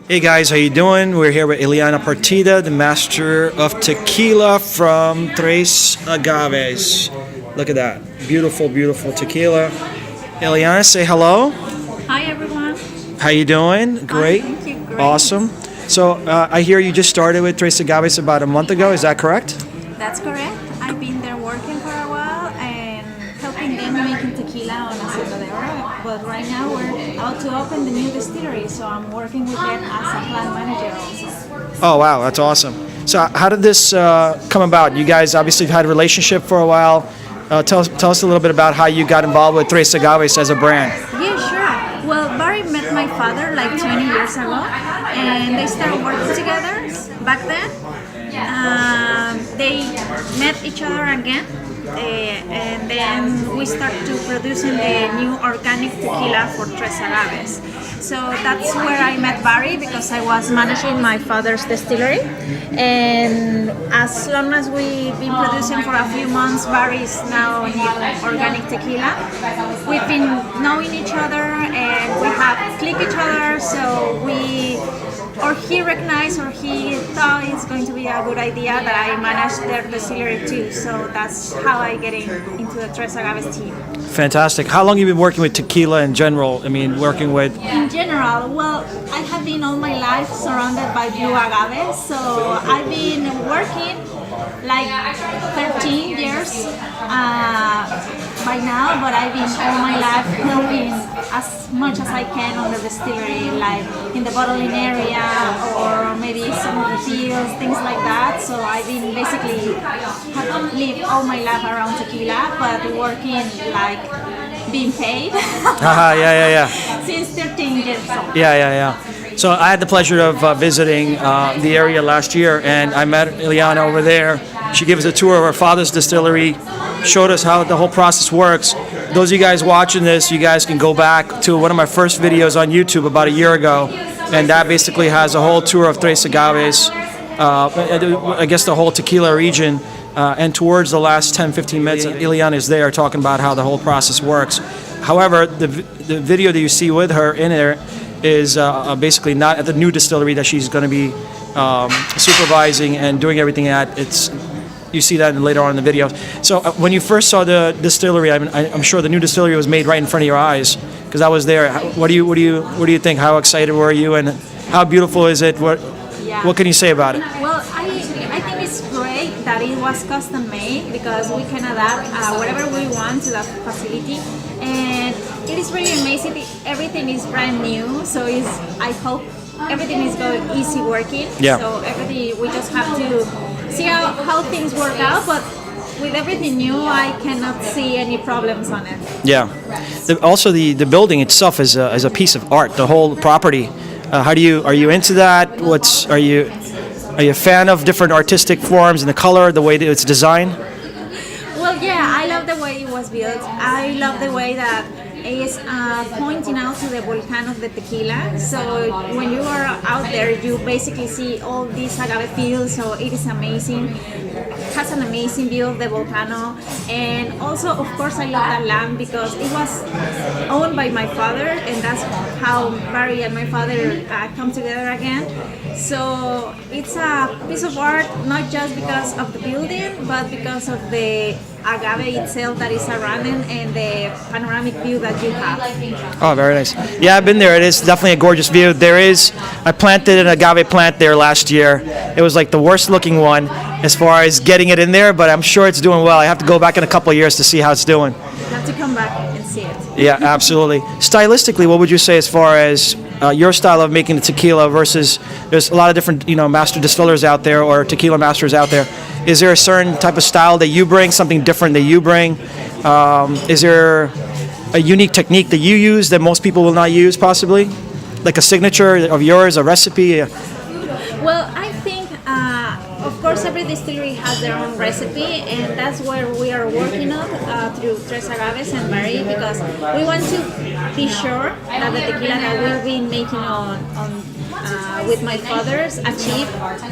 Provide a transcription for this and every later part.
Hey guys, how you doing? We're here with Iliana Partida, the Master of Tequila from Tres Agaves. Look at that. Beautiful, beautiful tequila. Iliana, say hello. Hi everyone. How you doing? Great. Thank you. Great. Awesome. So I hear you just started with Tres Agaves about a month ago. Is that correct? That's correct. I've been there working for a while and helping them making tequila on Asadero. But right now we're about to open the new distillery, so I'm working with them as a plant manager also. Oh wow, that's awesome. So how did this come about? You guys obviously have had a relationship for a while. Tell us a little bit about how you got involved with Tres Agaves as a brand. Yeah, sure. Well, Barry met my father like 20 years ago, and they started working together back then. They met each other again, and then we started to producing the new organic tequila for Tres Agaves. So that's where I met Barry, because I was managing my father's distillery, and as long as we've been producing for a few months, Barry is now in organic tequila. We've been knowing each other and we have clicked each other, so he recognized, or he thought it's going to be a good idea that I manage their distillery too. So that's how I get into the Tres Agaves team. Fantastic. How long have you been working with tequila in general? I mean, working with... In general, well, I have been all my life surrounded by blue agaves, so I've been working like 13 years by now, but I've been all my life helping as much as I can on the distillery, like in the bottling area or maybe some of the fields, things like that. So I've been basically have lived all my life around tequila, but working like being paid. Yeah. Since 13 years old. Yeah. So I had the pleasure of visiting the area last year, and I met Iliana over there. She gave us a tour of her father's distillery, showed us how the whole process works. Those of you guys watching this, you guys can go back to one of my first videos on YouTube about a year ago, and that basically has a whole tour of Tres Agaves, I guess the whole tequila region, and towards the last 10-15 minutes, Iliana is there talking about how the whole process works. However, the video that you see with her in there is basically not at the new distillery that she's going to be supervising and doing everything at. You see that later on in the video. So when you first saw the distillery, I'm sure the new distillery was made right in front of your eyes, because I was there. What do you think? How excited were you, and how beautiful is it? What can you say about it? Well, I think it's great that it was custom made, because we can adapt whatever we want to that facility, and it is really amazing. Everything is brand new, so I hope everything is going easy working. Yeah. So everything, we just have to see how things work out, but with everything new, I cannot see any problems on it. Yeah. Also, the building itself is a piece of art. The whole property. Are you into that? Are you a fan of different artistic forms and the color, the way that it's designed? Well, yeah, I love the way it was built. I love the way that is pointing out to the volcano of the tequila. So when you are out there, you basically see all these agave fields. So it is amazing. It has an amazing view of the volcano, and also, of course, I love that land because it was owned by my father, and that's how Barry and my father come together again. So it's a piece of art, not just because of the building, but because of the agave itself that is surrounding and the panoramic view that you have. Oh, very nice. Yeah, I've been there. It is definitely a gorgeous view. I planted an agave plant there last year. It was like the worst looking one as far as getting it in there, but I'm sure it's doing well. I have to go back in a couple of years to see how it's doing. You have to come back and see it. Yeah, absolutely. Stylistically, what would you say as far as your style of making the tequila versus, there's a lot of different, master distillers out there or tequila masters out there. Is there a certain type of style that you bring, something different that you bring? Is there a unique technique that you use that most people will not use, possibly? Like a signature of yours, a recipe? Well, I think, of course, every distillery has their own recipe, and that's where we are working on through Tres Agaves and Barry, because we want to be sure that the tequila that we'll be making with my father's achieve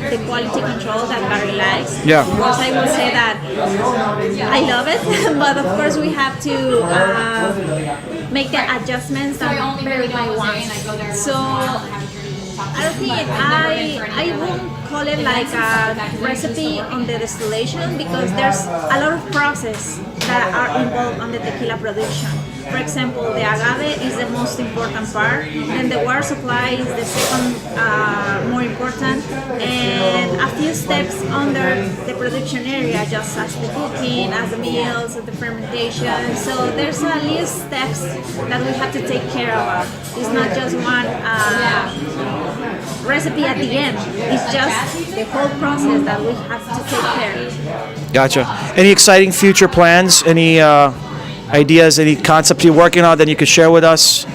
the quality control that Barry likes. Yeah. Of course, I will say that I love it, but of course we have to make the adjustments that Barry might want. So I think I won't call it like a recipe on the distillation because there's a lot of process that are involved on the tequila production. For example, the agave is the most important part, then the water supply is the second more important, and a few steps under the production area, just as the cooking, as the meals, the fermentation. So there's a list of steps that we have to take care of. It's not just one recipe at the end. It's just the whole process that we have to take care of. Gotcha. Any exciting future plans? Any ideas, any concepts you're working on that you could share with us?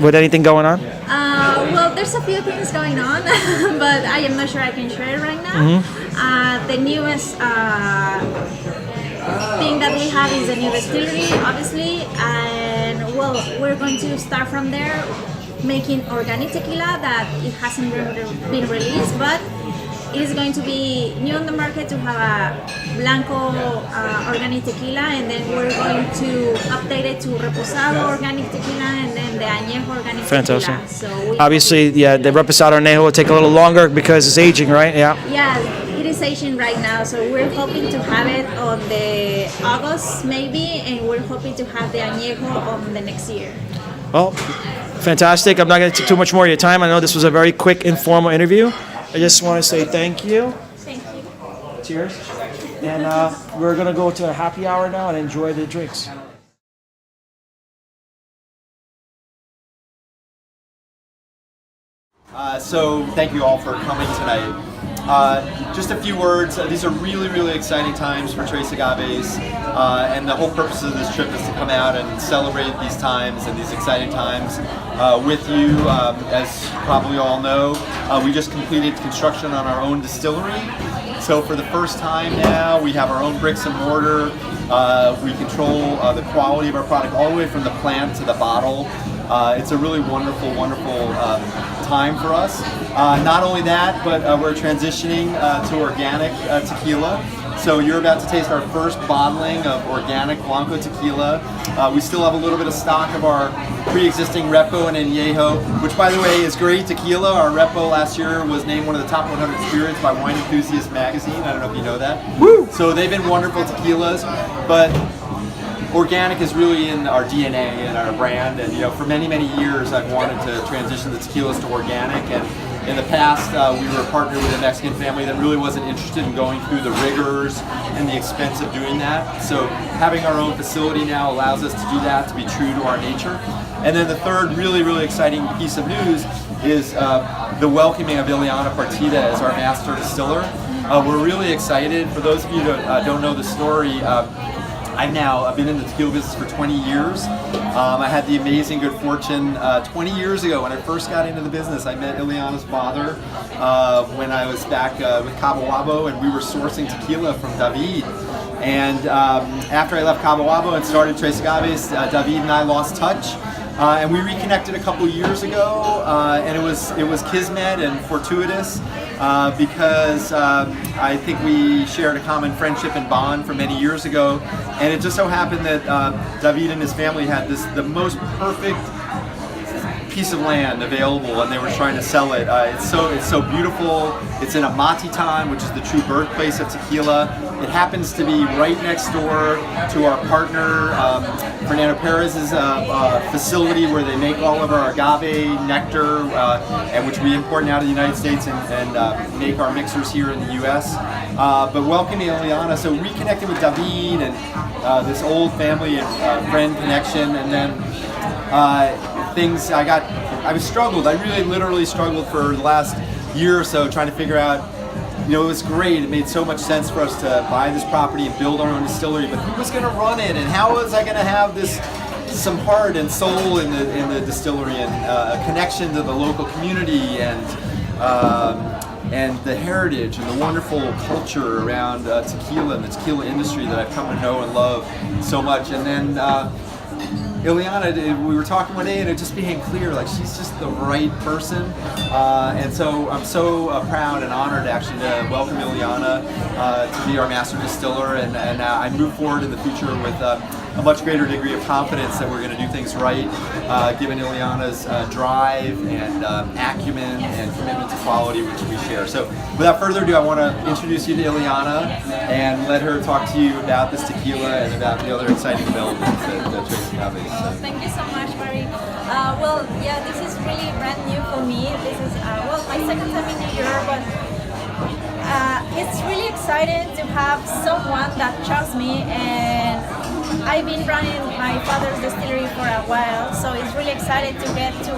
With anything going on? Well, there's a few things going on, but I am not sure I can share it right now. The newest thing that we have is a new distillery, obviously, and well, we're going to start from there, making organic tequila that it hasn't been released, but it is going to be new on the market to have a Blanco organic tequila, and then we're going to update it to Reposado organic tequila, and then the Añejo organic Fantastic. tequila. So Obviously, yeah, the Reposado Añejo will take a little longer because it's aging, right? Yeah. yeah, it is aging right now, so we're hoping to have it on the August maybe, and we're hoping to have the Añejo on the next year. Well, fantastic. I'm not going to take too much more of your time. I know this was a very quick, informal interview. I just want to say thank you. Thank you. Cheers. And we're going to go to a happy hour now and enjoy the drinks. So thank you all for coming tonight. Just a few words. These are really, really exciting times for Tres Agaves, and the whole purpose of this trip is to come out and celebrate these times and these exciting times with you. As you probably all know, we just completed construction on our own distillery. So for the first time now, we have our own bricks and mortar. We control the quality of our product all the way from the plant to the bottle. It's a really wonderful, wonderful time for us. Not only that, but we're transitioning to organic tequila. So you're about to taste our first bottling of organic Blanco tequila. We still have a little bit of stock of our pre-existing Repo and Añejo, which by the way is great tequila. Our Repo last year was named one of the top 100 spirits by Wine Enthusiast magazine. I don't know if you know that. Woo! So they've been wonderful tequilas, but organic is really in our DNA and our brand, and for many, many years I've wanted to transition the tequilas to organic, and in the past we were partnered with a Mexican family that really wasn't interested in going through the rigors and the expense of doing that. So having our own facility now allows us to do that, to be true to our nature. And then the third really, really exciting piece of news is the welcoming of Iliana Partida as our Master Distiller. We're really excited. For those of you that don't know the story, I've been in the tequila business for 20 years. I had the amazing good fortune 20 years ago when I first got into the business. I met Iliana's father when I was back with Cabo Wabo, and we were sourcing tequila from David. And after I left Cabo Wabo and started Tres Agaves, David and I lost touch. And we reconnected a couple years ago, and it was kismet and fortuitous because I think we shared a common friendship and bond from many years ago, and it just so happened that David and his family had the most perfect piece of land available, and they were trying to sell it. It's so beautiful. It's in Amatitan, which is the true birthplace of tequila. It happens to be right next door to our partner Fernando Perez's facility, where they make all of our agave nectar, and which we import now to the United States and make our mixers here in the U.S. But welcoming Iliana, so reconnected with David and this old family and friend connection, and then I struggled. I really literally struggled for the last year or so trying to figure out, it was great. It made so much sense for us to buy this property and build our own distillery, but who was going to run it, and how was I going to have some heart and soul in the distillery, and a connection to the local community, and the heritage and the wonderful culture around tequila and the tequila industry that I've come to know and love so much. And then Iliana, we were talking one day, and it just became clear, like, she's just the right person, and so I'm so proud and honored actually to welcome Iliana to be our Master Distiller, and I move forward in the future with a much greater degree of confidence that we're going to do things right, given Iliana's drive and acumen and commitment to quality, which we share. So without further ado, I want to introduce you to Iliana and let her talk to you about this tequila and about the other exciting developments at Tres Agaves. Thank you so much, Barry. Well, yeah, this is really brand new for me. This is, well, my second time in New York, but it's really exciting to have someone that trusts me, and I've been running my father's distillery for a while, so it's really exciting to get to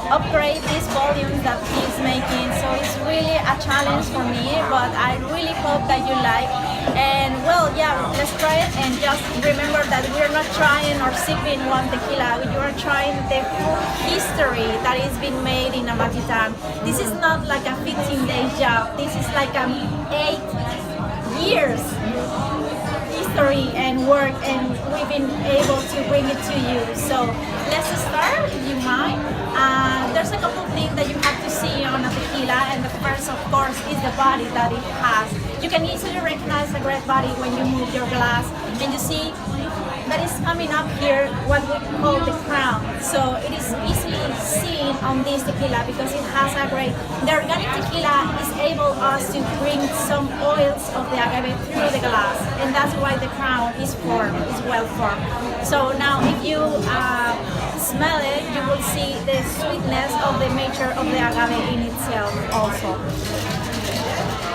upgrade these volumes that he's making. So it's really a challenge for me, but I really hope that you like. And well, yeah, let's try it, and just remember that we're not trying or sipping one tequila. You are trying the full history that is being made in Amatitan. This is not like a 15-day job. This is like 8 years history and work, and we've been able to bring it to you. So let's start, if you mind. There's a couple of things that you have to see on a tequila, and the first, of course, is the body that it has. You can easily recognize a great body when you move your glass, and you see that is coming up here, what we call the crown. So it is easily seen on this tequila because it has a great, the organic tequila is able us to bring some oils of the agave through the glass, and that's why the crown is formed, is well formed. So now if you smell it, you will see the sweetness of the nature of the agave in itself also.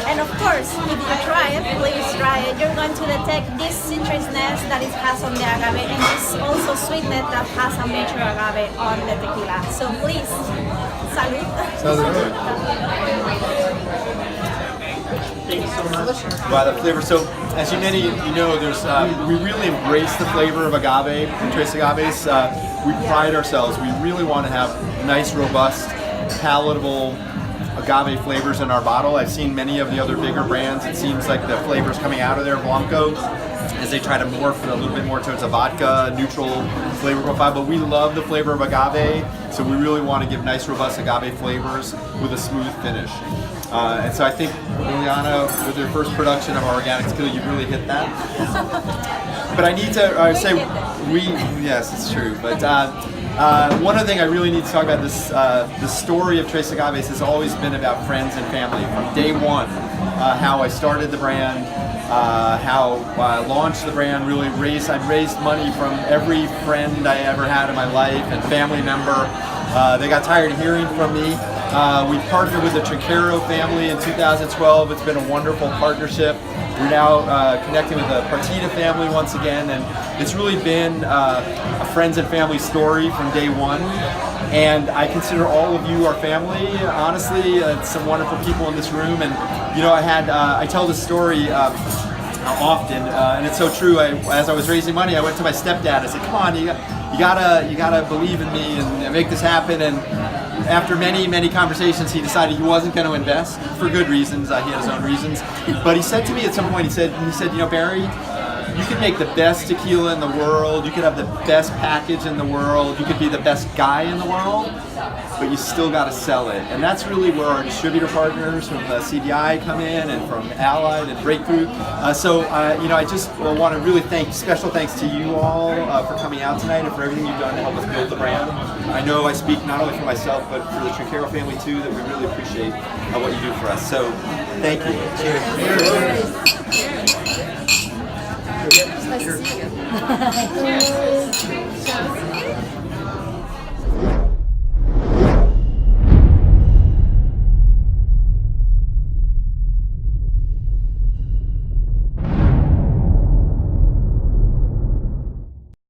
And of course, if you try it, please try it, you're going to detect this citrusness that it has on the agave, and this also sweetness that has a mature agave on the tequila. So please, salud. Wow, the flavor. So, as many of you know, there's we really embrace the flavor of agave in Tres Agaves. We pride ourselves. We really want to have nice, robust, palatable agave flavors in our bottle. I've seen many of the other bigger brands. It seems like the flavors coming out of their Blanco as they try to morph a little bit more towards a vodka neutral flavor profile, but we love the flavor of agave, so we really want to give nice, robust agave flavors with a smooth finish. And so I think, Iliana, with your first production of our organic tequila, you really hit that. But I need to say, yes, it's true, but one other thing I really need to talk about, this the story of Tres Agaves has always been about friends and family. From day one, how I started the brand, how I launched the brand, really I raised money from every friend I ever had in my life and family member. They got tired of hearing from me. We partnered with the Trinchero family in 2012. It's been a wonderful partnership. We're now connecting with the Partida family once again, and it's really been a friends and family story from day one. And I consider all of you our family. Honestly, some wonderful people in this room. And you know, I tell this story often, and it's so true. As I was raising money, I went to my stepdad. I said, "Come on, you gotta believe in me and make this happen." And after many conversations, he decided he wasn't going to invest for good reasons. He had his own reasons, but he said to me at some point, he said, you know, Barry, you can make the best tequila in the world, you could have the best package in the world, you could be the best guy in the world, but you still got to sell it. And that's really where our distributor partners from CDI come in, and from Allied and Breakthrough. You know, I just want to really special thanks to you all for coming out tonight and for everything you've done to help us build the brand. I know I speak not only for myself, but for the Trinchero family too, that we really appreciate what you do for us. So, thank you. Cheers. Nice to see you. Cheers.